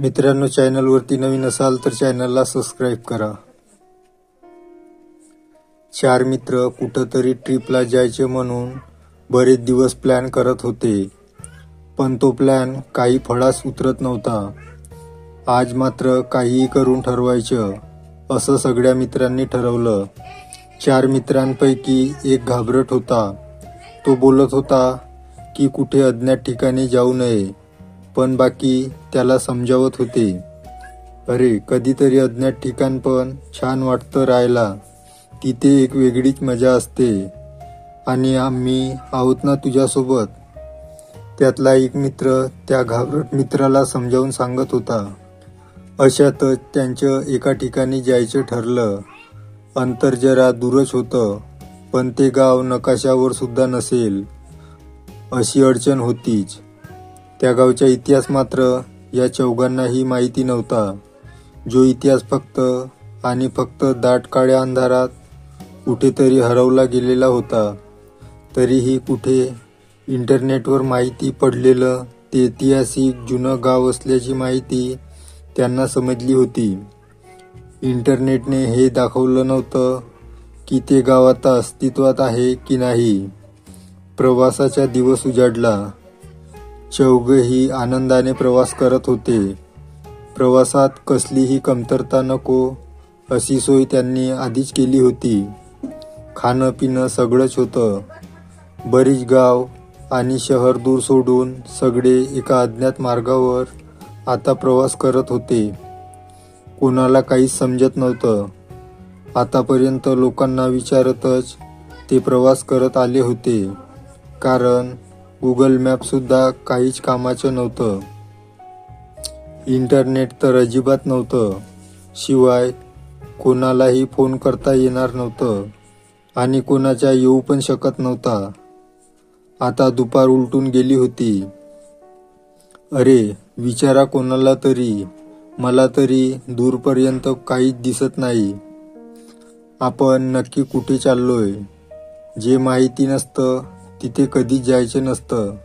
मित्रांनो, चॅनलवरती नवीन असाल तर चॅनलला सबस्क्राईब करा. 4 मित्र कुठंतरी ट्रिपला जायचे म्हणून बरेच दिवस प्लॅन करत होते, पण तो प्लॅन काही फळास उतरत नव्हता. आज मात्र काहीही करून ठरवायचं असं सगळ्या मित्रांनी ठरवलं. 4 मित्रांपैकी एक घाबरट होता. तो बोलत होता की कुठे अज्ञात ठिकाणी जाऊ नये, पण बाकी त्याला समजावत होते, अरे कधीतरी अज्ञात ठिकाण पण छान वाटतं राहायला, तिथे एक वेगळीच मजा असते आणि आम्ही आहोत ना तुझ्यासोबत. त्यातला एक मित्र त्या घाबरट मित्राला समजावून सांगत होता. अशातच त्यांचं एका ठिकाणी जायचं ठरलं. अंतर जरा दूरच होतं, पण ते गाव नकाशावर सुद्धा नसेल अशी अडचण होतीच. त्या गावचा इतिहास मात्र या चौघांनाही माहिती नव्हता. जो इतिहास फक्त दाट काळ्या अंधारात कुठेतरी हरवला गेलेला होता. तरीही कुठे इंटरनेटवर माहिती पडलेलं ते ऐतिहासिक जुनं गाव असल्याची माहिती त्यांना समजली होती. इंटरनेटने हे दाखवलं नव्हतं की ते गाव आता अस्तित्वात आहे की नाही. प्रवासाचा दिवस उजाडला. चौघही आनंदाने प्रवास करत होते. प्रवासात कसलीही कमतरता नको अशी सोय त्यांनी आधीच केली होती. खाणं पिणं सगळंच होतं. बरीच गाव आणि शहर दूर सोडून सगळे एका अज्ञात मार्गावर आता प्रवास करत होते. कोणाला काहीच समजत नव्हतं. आतापर्यंत लोकांना विचारतच ते प्रवास करत आले होते, कारण गुगल मॅपसुद्धा काहीच कामाचं नव्हतं. इंटरनेट तर अजिबात नव्हतं. शिवाय कोणालाही फोन करता येणार नव्हतं आणि कोणाच्या येऊ पण शकत नव्हता. आता दुपार उलटून गेली होती. अरे विचारा कोणाला तरी, मला तरी दूरपर्यंत काहीच दिसत नाही. आपण नक्की कुठे चाललोय? जे माहिती नसतं तिथे कधीच जायचे नसतं.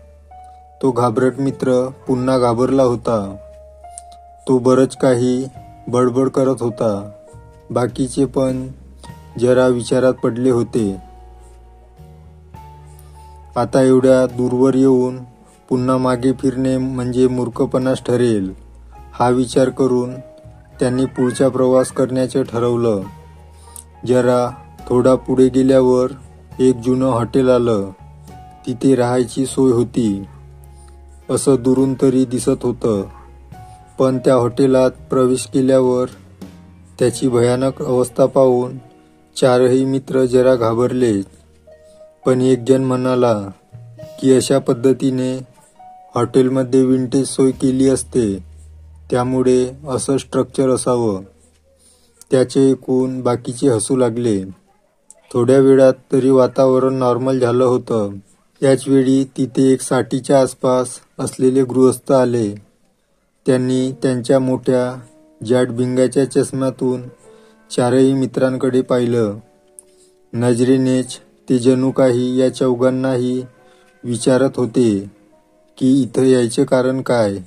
तो घाबरट मित्र पुन्हा घाबरला होता. तो बरंच काही बडबड करत होता. बाकीचे पण जरा विचारात पडले होते. आता एवढ्या दूरवर येऊन पुन्हा मागे फिरणे म्हणजे मूर्खपणाच ठरेल. हा विचार करून त्यांनी पुढचा प्रवास करण्याचे ठरवलं. जरा थोडा पुढे गेल्यावर एक जुनं हॉटेल आलं. तिथे राहायची सोय होती असं दुरून तरी दिसत होतं. पण त्या हॉटेलात प्रवेश केल्यावर त्याची भयानक अवस्था पाहून 4ही मित्र जरा घाबरले. पण एक जण म्हणाला की अशा पद्धतीने हॉटेलमध्ये विंटेज सोय केली असते, त्यामुळे असं स्ट्रक्चर असावं. त्याचे ऐकून बाकीचे हसू लागले. थोड्या वेळात तरी वातावरण नॉर्मल झालं होतं. त्याचवेळी तिथे एक 60च्या आसपास असलेले गृहस्थ आले. त्यांनी त्यांच्या मोठ्या जाड भिंगाच्या चष्म्यातून 4ही मित्रांकडे पाहिलं. नजरेनेच ते जणू काही या चौघांनाही विचारत होते की इथं यायचे कारण काय.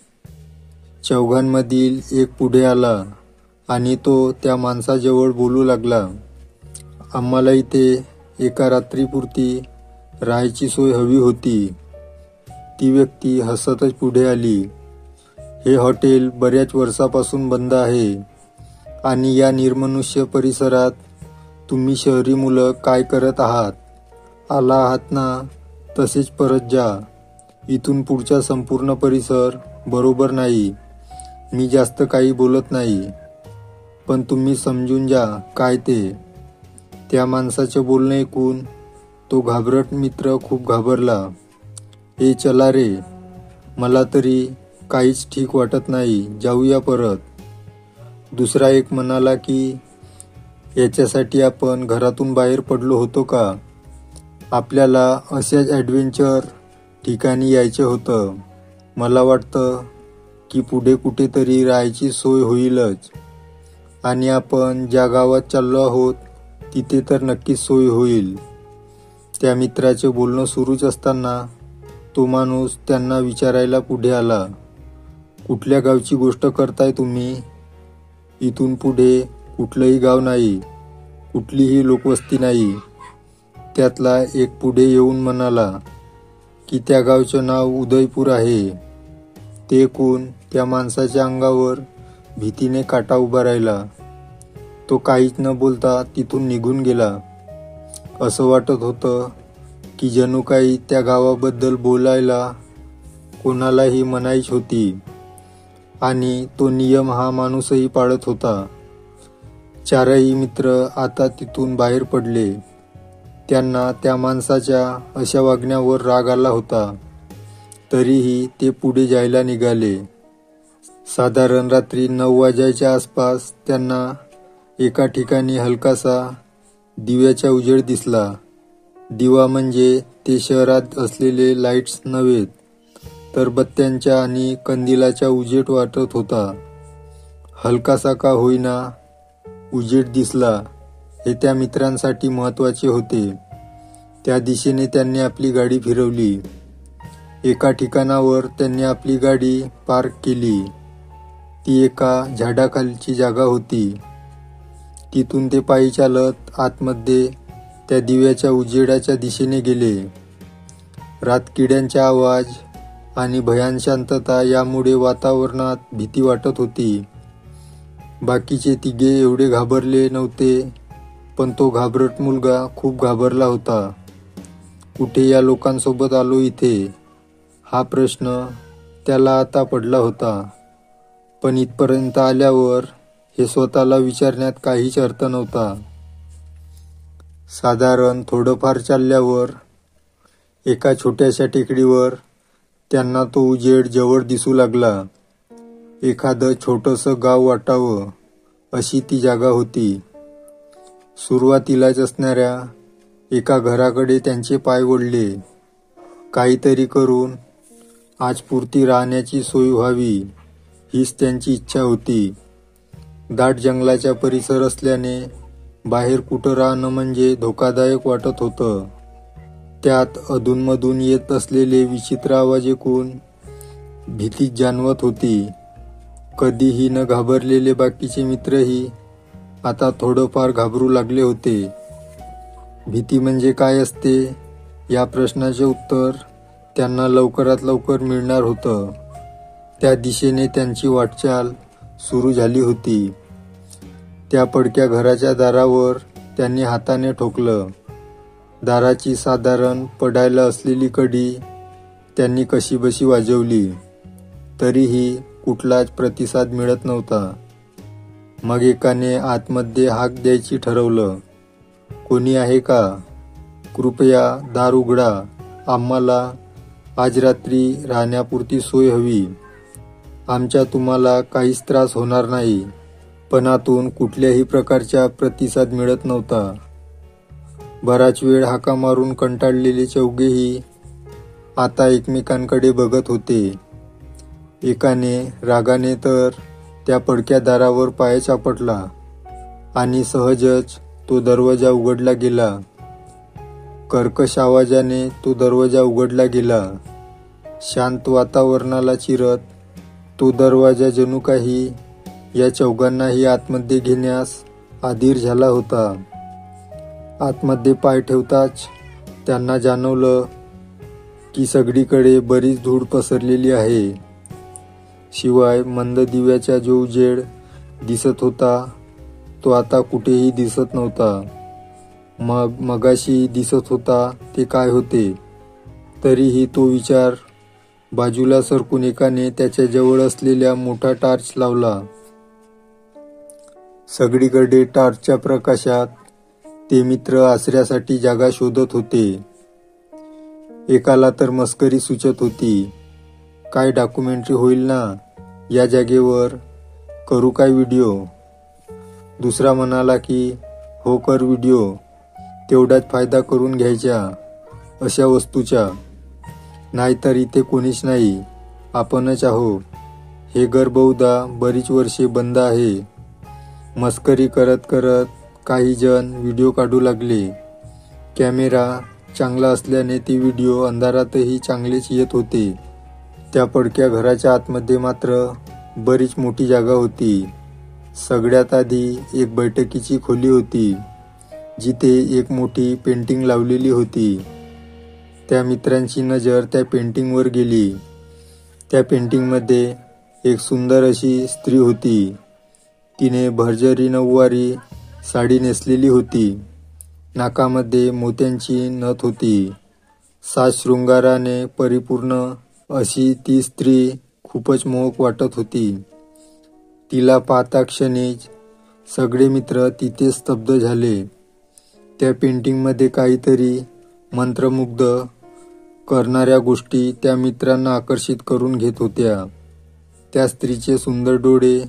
चौघांमधील एक पुढे आला आणि तो त्या माणसाजवळ बोलू लागला, आम्हाला इथे एका रात्रीपुरती राहायची सोय हवी होती. ती व्यक्ती हसतच पुढे आली. हे हॉटेल बऱ्याच वर्षापासून बंद आहे आणि या निर्मनुष्य परिसरात तुम्ही शहरी मुलं काय करत आहात? आला आहात ना, तसेच परत जा. इथून पुढचा संपूर्ण परिसर बरोबर नाही. मी जास्त काही बोलत नाही, पण तुम्ही समजून जा काय ते. त्या माणसाचे बोलणे ऐकून तो घाबरट मित्र खूप घाबरला. हे चला रे, मला तरी काहीच ठीक वाटत नाही, जाऊया परत. दुसरा एक म्हणाला की याच्यासाठी आपण घरातून बाहेर पडलो होतो का? आपल्याला अशाच ॲडव्हेंचर ठिकाणी यायचे होतं. मला वाटतं की पुढे कुठेतरी राहायची सोय होईलच आणि आपण ज्या गावात चाललो आहोत तिथे तर नक्कीच सोय होईल. त्या मित्राचे बोलणं सुरूच असताना तो माणूस त्यांना विचारायला पुढे आला, कुठल्या गावची गोष्ट करताय तुम्ही? इथून पुढे कुठलंही गाव नाही, कुठलीही लोकवस्ती नाही. त्यातला एक पुढे येऊन म्हणाला की त्या गावचं नाव उदयपूर आहे. ते ऐकून त्या माणसाच्या अंगावर भीतीने काटा उभा राहिला. तो काहीच न बोलता तिथून निघून गेला. असं वाटत होतं की जणू काही त्या गावाबद्दल बोलायला कोणालाही मनाईच होती आणि तो नियम हा माणूसही पाळत होता. चारही मित्र आता तिथून बाहेर पडले. त्यांना त्या माणसाच्या अशा वागण्यावर राग आला होता. तरीही ते पुढे जायला निघाले. साधारण रात्री 9 वाजायच्या आसपास त्यांना एका ठिकाणी हलकासा दिव्याचा उजेड दिसला. दिवा म्हणजे ते शहरात असलेले लाईट्स नव्हे, तर बत्त्यांच्या आणि कंदिलाचा उजेड वाटत होता. हलकासा का होईना उजेड दिसला हे त्या मित्रांसाठी महत्त्वाचे होते. त्या दिशेने त्यांनी आपली गाडी फिरवली. एका ठिकाणावर त्यांनी आपली गाडी पार्क केली. ती एका झाडाखालची जागा होती. तिथून ते पायी चालत आतमध्ये त्या दिव्याच्या उजेडाच्या दिशेने गेले. रातकिड्यांचा आवाज आणि भयान शांतता यामुळे वातावरणात भीती वाटत होती. बाकीचे तिघे एवढे घाबरले नव्हते, पण तो घाबरट मुलगा खूप घाबरला होता. कुठे या लोकांसोबत आलो इथे, हा प्रश्न त्याला आता पडला होता. पण इथपर्यंत आल्यावर हे स्वतःला विचारण्यात काहीच अर्थ नव्हता. साधारण थोडंफार चालल्यावर एका छोट्याशा टेकडीवर त्यांना तो उजेड जवळ दिसू लागला. एखादं छोटंसं गाव वाटावं अशी ती जागा होती. सुरुवातीलाच असणाऱ्या एका घराकडे त्यांचे पाय वळले. काहीतरी करून आज पुरती राहण्याची सोय व्हावी हीच त्यांची इच्छा होती. दाट जंगलाचा परिसर असल्याने बाहेर कुठं राहणं म्हणजे धोकादायक वाटत होतं. त्यात अधूनमधून येत असलेले विचित्र आवाज ऐकून भीतीच जाणवत होती. कधीही न घाबरलेले बाकीचे मित्रही आता थोडंफार घाबरू लागले होते. भीती म्हणजे काय असते या प्रश्नाचे उत्तर त्यांना लवकरात लवकर मिळणार होतं. त्या दिशेने त्यांची वाटचाल सुरू झाली होती. त्या पडक्या घराच्या दारावर त्यांनी हाताने ठोकलं. दाराची साधारण पडायला असलेली कडी त्यांनी कशीबशी वाजवली, तरीही कुठलाच प्रतिसाद मिळत नव्हता. मग एकाने आतमध्ये हाक द्यायची ठरवलं. कोणी आहे का? कृपया दार उघडा. आम्हाला आज रात्री राहण्यापुरती सोय हवी. आमच्या तुम्हाला काहीच त्रास होणार नाही. पण आतून कुठल्याही प्रकारचा प्रतिसाद मिळत नव्हता. बराच वेळ हाका मारून कंटाळलेले चौघेही आता एकमेकांकडे बघत होते. एकाने रागाने तर त्या पडक्या दारावर पाय चापटला आणि सहजच तो दरवाजा उघडला गेला. कर्कश आवाजाने तो दरवाजा उघडला गेला. शांत वातावरणाला चिरत तो दरवाजा जणू काही या चौघांनाही आतमध्ये घेण्यास अधीर झाला होता. आतमध्ये पाय ठेवताच त्यांना जाणवलं की सगळीकडे बरीच धूळ पसरलेली आहे. शिवाय मंद दिव्याचा जो उजेड दिसत होता तो आता कुठेही दिसत नव्हता. मग मगाशी दिसत होता ते काय होते? तरीही तो विचार बाजूला सरकून एकाने त्याच्या जवळ असलेल्या मोठा टॉर्च लावला. सगळीकडे टॉर्चच्या प्रकाशात ते मित्र आसऱ्यासाठी जागा शोधत होते. एकाला तर मस्करी सुचत होती. काय डॉक्युमेंटरी होईल ना या जागेवर, करू काय व्हिडिओ? दुसरा म्हणाला की हो कर व्हिडिओ, तेवढाच फायदा करून घ्यायचा अशा वस्तूचा. नाहीतर इथे कोणीच नाही, आपणच आहो. हे घर बहुधा बरीच वर्षे बंद आहे. मस्करी करत करत काही जण व्हिडिओ काढू लागले. कॅमेरा चांगला असल्याने ते व्हिडिओ अंधारातही चांगलेच येत होते. त्या पडक्या घराच्या आतमध्ये मात्र बरीच मोठी जागा होती. सगळ्यात आधी एक बैठकीची खोली होती, जिथे एक मोठी पेंटिंग लावलेली होती. त्या मित्रांची नजर त्या पेंटिंगवर गेली. त्या पेंटिंगमध्ये एक सुंदर अशी स्त्री होती. तिने भरजरी नऊवारी साडी नेसलेली होती. नाकामध्ये मोत्यांची नथ होती. साज शृंगाराने परिपूर्ण अशी ती स्त्री खूपच मोहक वाटत होती. तिला पाहता क्षणीच सगळे मित्र तिथे स्तब्ध झाले. त्या पेंटिंगमध्ये काहीतरी मंत्रमुग्ध करणाऱ्या गोष्टी त्या मित्रांना आकर्षित करून घेत होत्या. त्या स्त्रीचे सुंदर डोळे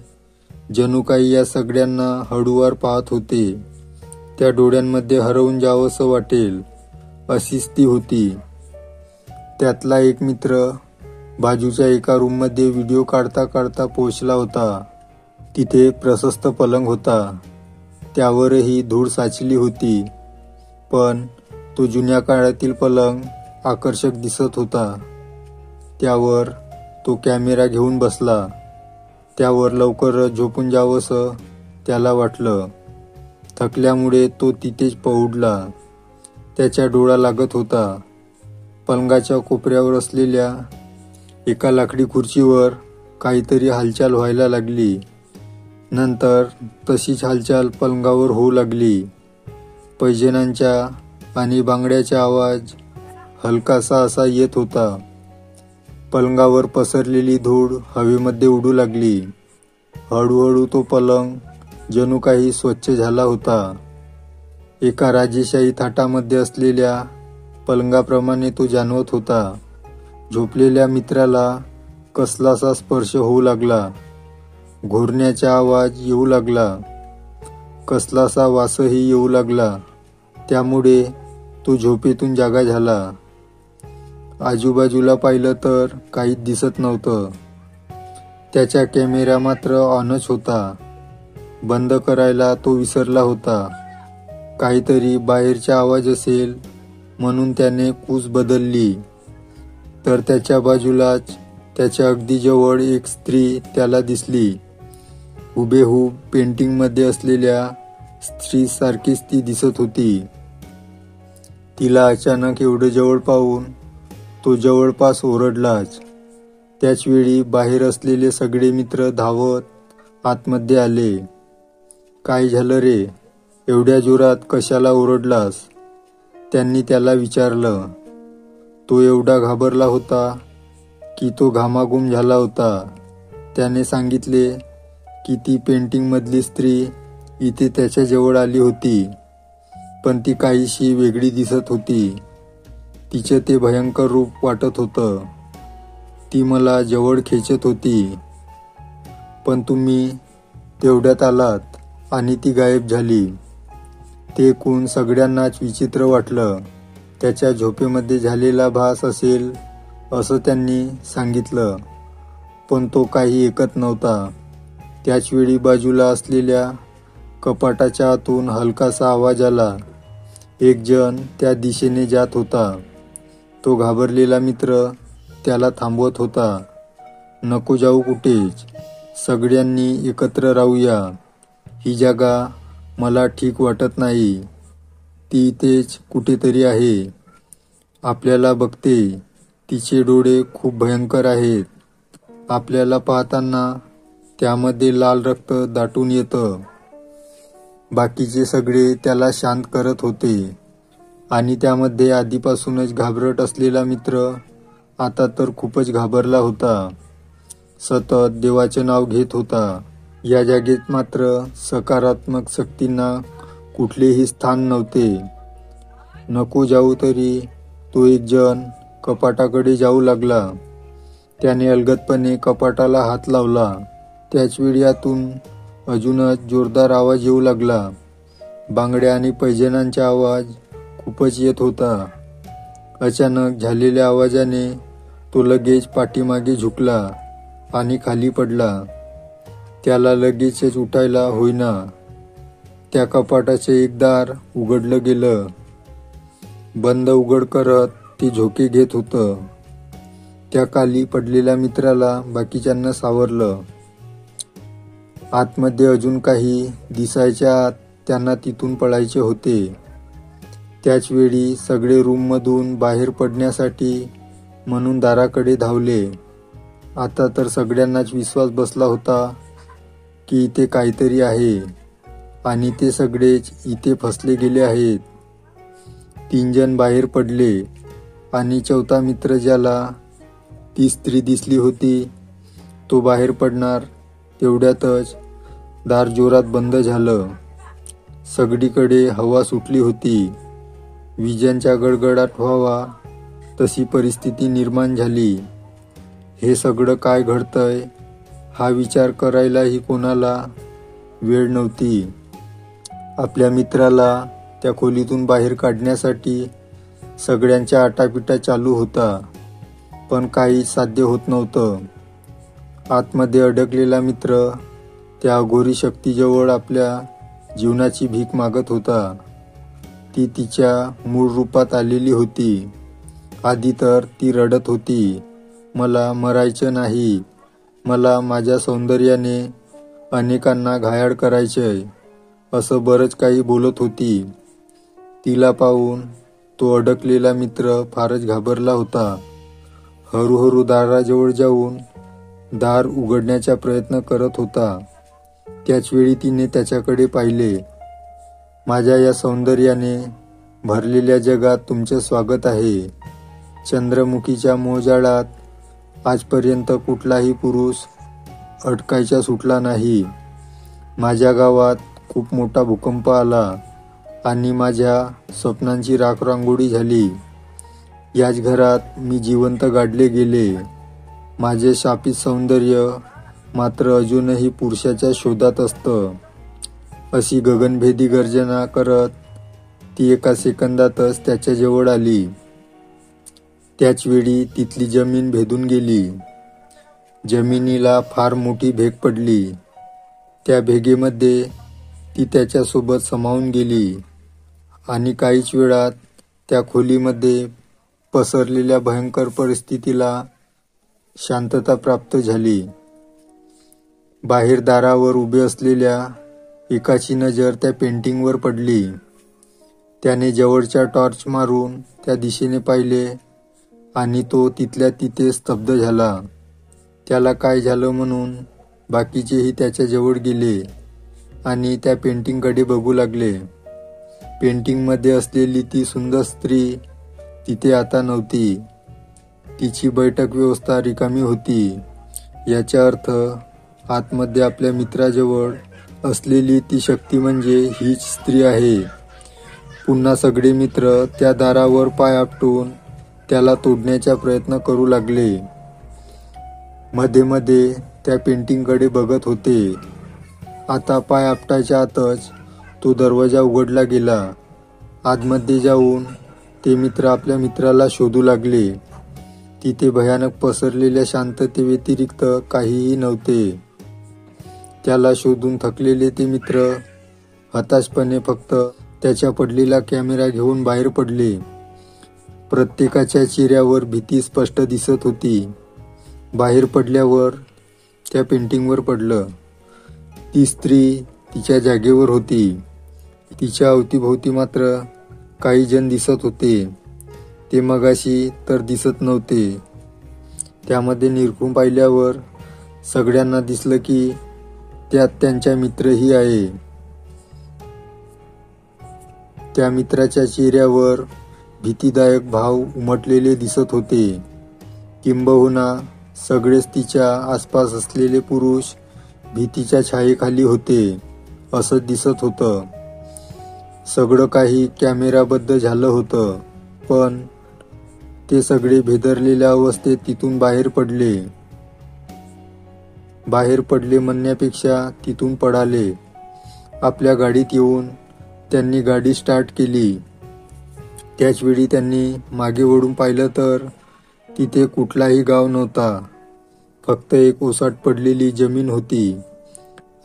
जणू काही या सगळ्यांना हळूवार पाहत होते. त्या डोळ्यांमध्ये हरवून जावंसं वाटेल अशीच ती होती. त्यातला एक मित्र बाजूच्या एका रूममध्ये व्हिडिओ काढता काढता पोहोचला होता. तिथे प्रशस्त पलंग होता. त्यावरही धूळ साचली होती, पण तो जुन्या काळातील पलंग आकर्षक दिसत होता. त्यावर तो कॅमेरा घेऊन बसला. त्यावर लवकरच झोपून जावंसं त्याला वाटलं. थकल्यामुळे तो तिथेच पहुडला. त्याच्या डोळा लागत होता. पलंगाच्या कोपऱ्यावर असलेल्या एका लाकडी खुर्चीवर काहीतरी हालचाल व्हायला लागली. नंतर तशीच हालचाल पलंगावर होऊ लागली. पैजणांच्या आणि बांगड्याचा आवाज हलकासा असा येत होता. पलंगावर पसरलेली धूळ हवेमध्ये उडू लागली. हळूहळू तो पलंग जणू काही स्वच्छ झाला होता. एका राजेशाही थाटामध्ये असलेल्या पलंगाप्रमाणे तो जाणवत होता. झोपलेल्या मित्राला कसलासा स्पर्श होऊ लागला. घोरण्याचा आवाज येऊ लागला. कसलासा वासही येऊ लागला. त्यामुळे तो झोपेतून जागा झाला. आजूबाजूला पाहिलं तर काहीच दिसत नव्हतं. त्याचा कॅमेरा मात्र ऑनच होता. बंद करायला तो विसरला होता. काहीतरी बाहेरचा आवाज असेल म्हणून त्याने कूस बदलली, तर त्याच्या बाजूलाच त्याच्या अगदी जवळ एक स्त्री त्याला दिसली. हुबेहूब पेंटिंगमध्ये असलेल्या स्त्रीसारखीच ती दिसत होती. तिला अचानक एवढं जवळ पाहून तो जवळपास ओरडलाच. त्याचवेळी बाहेर असलेले सगळे मित्र धावत आतमध्ये आले. काय झालं रे? एवढ्या जोरात कशाला ओरडलास? त्यांनी त्याला विचारलं. तो एवढा घाबरला होता की तो घामाघूम झाला होता. त्याने सांगितले की ती पेंटिंगमधली स्त्री इथे त्याच्याजवळ आली होती, पण ती काहीशी वेगळी दिसत होती. तिचे ते भयंकर रूप वाटत होतं. ती मला जवळ खेचत होती, पण तुम्ही तेवढ्यात आलात आणि ती गायब झाली. ते ऐकून सगळ्यांनाच विचित्र वाटलं. त्याच्या झोपेमध्ये झालेला भास असेल असं त्यांनी सांगितलं, पण तो काही ऐकत नव्हता. त्याचवेळी बाजूला असलेल्या कपाटाच्या आतून हलकासा आवाज आला. एक जण त्या दिशेने जात होता. तो घाबरलेला मित्र त्याला थांबवत होता. नको जाऊ कुठेच, सगळ्यांनी एकत्र राहूया. ही जागा मला ठीक वाटत नाही. ती इथेच कुठेतरी आहे. आपल्याला बघते. तिचे डोळे खूप भयंकर आहेत. आपल्याला पाहताना त्यामध्ये लाल रक्त दाटून येतं. बाकीचे सगळे त्याला शांत करत होते, आणि त्यामध्ये आधीपासूनच घाबरट असलेला मित्र आता तर खूपच घाबरला होता. सतत देवाचे नाव घेत होता. या जागेत मात्र सकारात्मक शक्तींना कुठलेही स्थान नव्हते. नको जाऊ तरी तो एक जण कपाटाकडे जाऊ लागला. त्याने अलगदपणे कपाटाला हात लावला. त्याचवेळी आतून अजूनच जोरदार आवाज येऊ लागला. बांगड्या आणि पैजणांचा आवाज खूपच येत होता. अचानक झालेल्या आवाजाने तो लगेच पाठीमागे झुकला आणि खाली पडला. त्याला लगेचच उठायला होईना. त्या कपाटाचे एक दार उघडलं गेलं. बंद उघड करत ते झोके घेत होतं. त्या खाली पडलेल्या मित्राला बाकीच्यांना सावरलं. आतमध्ये अजून काही दिसायच्या आत त्यांना तिथून पळायचे होते. त्याचवेळी सगळे रूममधून बाहेर पडण्यासाठी म्हणून दाराकडे धावले. आता तर सगळ्यांनाच विश्वास बसला होता की इथे काहीतरी आहे आणि ते सगळेच इथे फसले गेले आहेत. 3 जण बाहेर पडले आणि चौथा मित्र, ज्याला ती स्त्री दिसली होती, तो बाहेर पडणार तेवढ्यातच दार जोरात बंद झालं. सगळीकडे हवा सुटली होती. विजांच्या गडगडाट व्हावा तशी परिस्थिती निर्माण झाली. हे सगळं काय घडतंय हा विचार करायलाही कोणाला वेळ नव्हती. आपल्या मित्राला त्या खोलीतून बाहेर काढण्यासाठी सगळ्यांच्या आटापिटा चालू होता, पण काही साध्य होत नव्हतं. आतमध्ये अडकलेला मित्र त्या अघोरी शक्तीजवळ आपल्या जीवनाची भीक मागत होता. ती तिच्या मूळ रूपात आलेली होती. आधी तर ती रडत होती, मला मरायचं नाही, मला माझ्या सौंदर्याने अनेकांना घायाळ करायचंय, असं बरंच काही बोलत होती. तिला पाहून तो अडकलेला मित्र फारच घाबरला होता. हळूहळू दाराजवळ जाऊन दार उघडण्याचा प्रयत्न करत होता. त्याचवेळी तिने त्याच्याकडे पाहिले. माझ्या या सौंदर्याने भरलेल्या जगात तुमचे स्वागत आहे. चंद्रमुखीच्या मोहजाळात आजपर्यंत कुठलाही पुरुष अडकायचा सुटला नाही. माझ्या गावात खूप मोठा भूकंप आला आणि माझ्या स्वप्नांची राखरांगोळी झाली. याच घरात मी जिवंत गाडले गेले. माझे शापित सौंदर्य मात्र अजूनही पुरुषाच्या शोधात असतं. अशी गगनभेदी गर्जना करत ती एका सेकंदातच त्याच्याजवळ आली. त्याचवेळी तिथली जमीन भेदून गेली. जमिनीला फार मोठी भेग पडली. त्या भेगेमध्ये ती त्याच्यासोबत सामावून गेली आणि काहीच वेळात त्या खोलीमध्ये पसरलेल्या भयंकर परिस्थितीला शांतता प्राप्त झाली. बाहेर दारावर उभे असलेल्या एकाची नजर त्या पेंटिंगवर पडली. त्याने जवळच्या टॉर्च मारून त्या दिशेने पाहिले आणि तो तिथल्या तिथे स्तब्ध झाला. त्याला काय झालं म्हणून बाकीचेही त्याच्याजवळ गेले आणि त्या पेंटिंगकडे बघू लागले. पेंटिंगमध्ये असलेली ती सुंदर स्त्री तिथे आता नव्हती. तिची बैठक व्यवस्था रिकामी होती. याचा अर्थ आतमध्ये आपल्या मित्राजवळ असलेली ती शक्ती म्हणजे हीच स्त्री आहे. पुन्हा सगळे मित्र त्या दारावर पाय आपटून त्याला तोडण्याचा प्रयत्न करू लागले. मध्ये मध्ये त्या पेंटिंगकडे बघत होते. आता पाय आपटायच्या आतच तो दरवाजा उघडला गेला. आतमध्ये जाऊन ते मित्र आपल्या मित्राला शोधू लागले. तिथे भयानक पसरलेल्या शांततेव्यतिरिक्त काहीही नव्हते. त्याला शोधून थकलेले ते मित्र हताशपणे फक्त त्याच्या पडलेला कॅमेरा घेऊन बाहेर पडले. प्रत्येकाच्या चेहऱ्यावर भीती स्पष्ट दिसत होती. बाहेर पडल्यावर त्या पेंटिंगवर पडलं. ती स्त्री तिच्या जागेवर होती. तिच्या अवतीभोवती मात्र काही जण दिसत होते. ते मगाशी तर दिसत नव्हते. त्यामध्ये निरखून पाहिल्यावर सगळ्यांना दिसलं की त्यात त्यांचा मित्रही आहे. त्या मित्राच्या चेहऱ्यावर भीतीदायक भाव उमटलेले दिसत होते. किंबहुना सगळेच तिच्या आसपास असलेले पुरुष भीतीच्या छायेखाली होते असं दिसत होतं. सगळं काही कॅमेराबद्ध झालं होतं, पण ते सगळे भेदरलेल्या अवस्थेत तिथून बाहेर पडले. बाहेर पडले म्हणण्यापेक्षा तिथून पळाले. आपल्या गाडीत येऊन त्यांनी गाडी स्टार्ट केली. त्याचवेळी त्यांनी मागे वळून पाहिलं तर तिथे कुठलाही गाव नव्हता. फक्त एक ओसाट पडलेली जमीन होती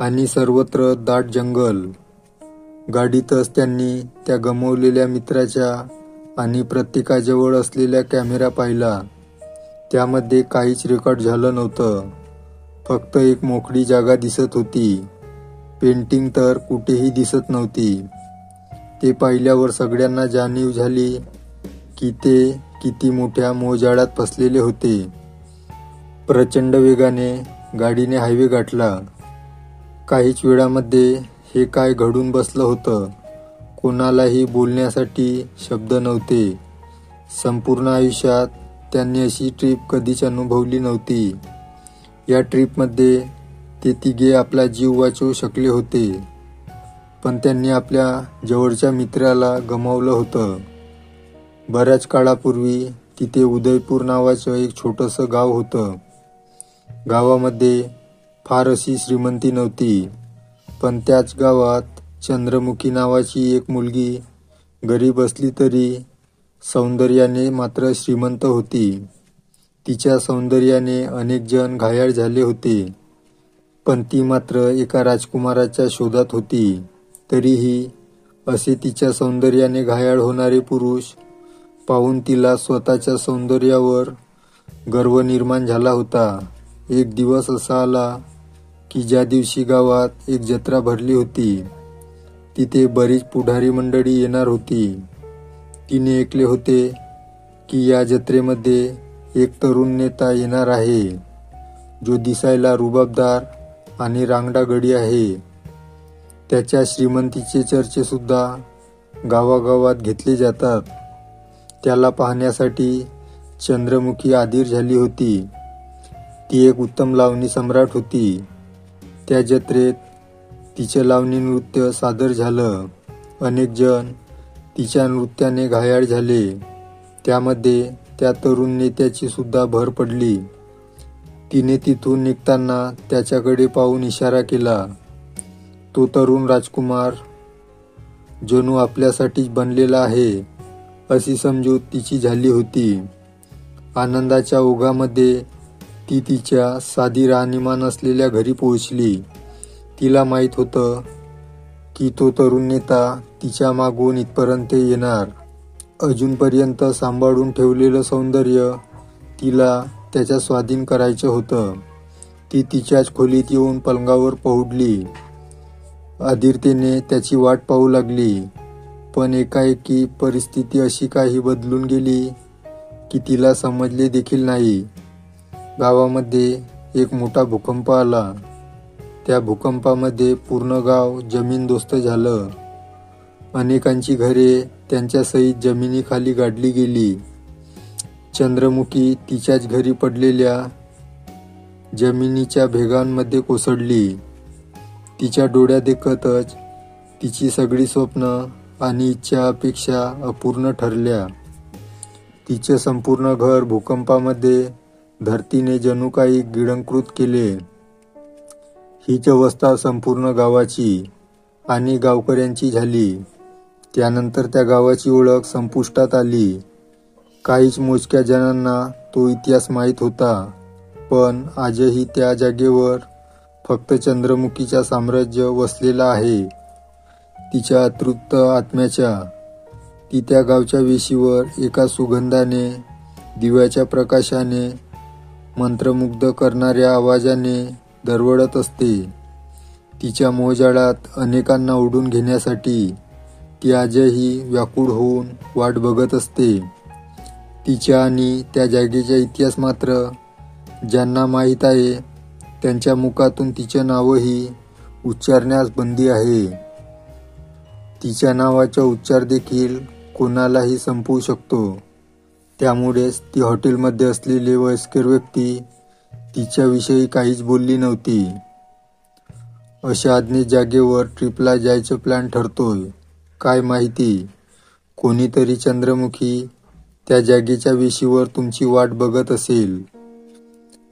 आणि सर्वत्र दाट जंगल. गाडीतच त्यांनी त्या गमावलेल्या मित्राच्या आणि प्रत्येकाजवळ असलेला कॅमेरा पाहिला. त्यामध्ये काहीच रेकॉर्ड झालं नव्हतं. फक्त एक मोकळी जागा दिसत होती. पेंटिंग तर कुठेही दिसत नव्हती. ते पाहिल्यावर सगळ्यांना जाणीव झाली की ते किती मोठ्या मोहजाळात फसलेले होते. प्रचंड वेगाने गाडीने हायवे गाठला. काहीच वेळामध्ये हे काय घडून बसलं होतं. कोणालाही बोलण्यासाठी शब्द नव्हते. संपूर्ण आयुष्यात त्यांनी अशी ट्रिप कधीच अनुभवली नव्हती. या ट्रिपमध्ये ते तिघे आपला जीव वाचवू शकले होते, पण त्यांनी आपल्या जवळच्या मित्राला गमावलं होतं. बऱ्याच काळापूर्वी तिथे उदयपूर नावाचं एक छोटंसं गाव होतं. गावामध्ये फार अशी श्रीमंती नव्हती, पण त्याच गावात चंद्रमुखी नावाची एक मुलगी गरीब असली तरी सौंदर्याने मात्र श्रीमंत होती. तिच्या सौंदर्याने अनेक जण घायाळ झाले होते, पण ती मात्र एका राजकुमाराच्या शोधात होती. तरीही असे तिच्या सौंदर्याने घायाळ होणारे पुरुष पाहून तिला स्वतःच्या सौंदर्यावर गर्व निर्माण झाला होता. एक दिवस असा आला की ज्या दिवशी गावात एक जत्रा भरली होती. तिथे बरीच पुढारी मंडळी येणार होती. तिने ऐकले होते की या जत्रेमध्ये एक तरुण नेता येणार आहे, जो दिसायला रुबाबदार आणि रांगडा गडी आहे. त्याच्या श्रीमंतीचे चर्चे सुद्धा गावागावात घेतले जातात. त्याला पाहण्यासाठी चंद्रमुखी आधीर झाली होती. ती एक उत्तम लावणी सम्राट होती. त्या जत्रेत तिचे लावणी नृत्य सादर झालं. अनेक जण तिच्या नृत्याने घायाळ झाले. त्यामध्ये त्या तरुण नेत्याची सुद्धा भर पडली. तिने तिथून निघताना त्याच्याकडे पाहून इशारा केला. तो तरुण राजकुमार जणू आपल्यासाठीच बनलेला आहे, अशी समजूत तिची झाली होती. आनंदाच्या ओघामध्ये ती तिच्या साधी राहणीमान असलेल्या घरी पोहोचली. तिला माहीत होतं की तो तरुण नेता तिच्या मागून इथपर्यंत येणार. अजूनपर्यंत सांभाळून ठेवलेलं सौंदर्य तिला त्याच्या स्वाधीन करायचं होतं. ती तिच्याच खोलीत येऊन पलंगावर पहुडली. आधीरतेने त्याची वाट पाहू लागली. पण एकाएकी परिस्थिती अशी काही बदलून गेली की तिला समजले देखील नाही. गावामध्ये एक मोठा भूकंप आला. त्या भूकंपामध्ये पूर्ण गाव जमीनदोस्त झालं. अनेकांची घरे त्यांच्यासहित जमिनीखाली गाडली गेली. चंद्रमुखी तिच्याच घरी पडलेल्या जमिनीच्या भेगांमध्ये कोसळली. तिच्या डोळ्या देखतच तिची सगळी स्वप्न आणि इच्छा अपेक्षा अपूर्ण ठरल्या. तिचे संपूर्ण घर भूकंपामध्ये धरतीने जणू काही गिळंकृत केले. हीच अवस्था संपूर्ण गावाची आणि गावकऱ्यांची झाली. त्यानंतर त्या गावाची ओळख संपुष्टात आली. काहीच मोजक्या जणांना तो इतिहास माहीत होता, पण आजही त्या जागेवर फक्त चंद्रमुखीच्या साम्राज्य वसलेला आहे, तिच्या अतृप्त आत्म्याच्या. ती त्या गावच्या वेशीवर एका सुगंधाने, दिव्याच्या प्रकाशाने, मंत्रमुग्ध करणाऱ्या आवाजाने दरवळत असते. तिच्या मोहजाळात अनेकांना ओढून घेण्यासाठी ती आजही व्याकुळ होऊन वाट बघत असते. तिच्या आणि त्या जागेचा इतिहास मात्र ज्यांना माहीत आहे त्यांच्या मुखातून तिचे नावही उच्चारण्यास बंदी आहे. तिच्या नावाचा उच्चार देखील कोणालाही संपवू शकतो. त्यामुळेच ती हॉटेलमध्ये असलेली वयस्कर व्यक्ती तिच्याविषयी काहीच बोलली नव्हती. अशा अज्ञात जागेवर ट्रिपला जायचं प्लॅन ठरतोय. काय माहिती कोणीतरी चंद्रमुखी त्या जागेच्या वेशीवर तुमची वाट बघत असेल.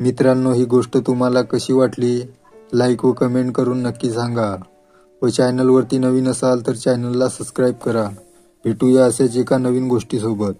मित्रांनो, ही गोष्ट तुम्हाला कशी वाटली लाईक व कमेंट करून नक्की सांगा. व चॅनलवरती नवीन असाल तर चॅनलला सबस्क्राईब करा. भेटूया असेच एका नवीन गोष्टीसोबत.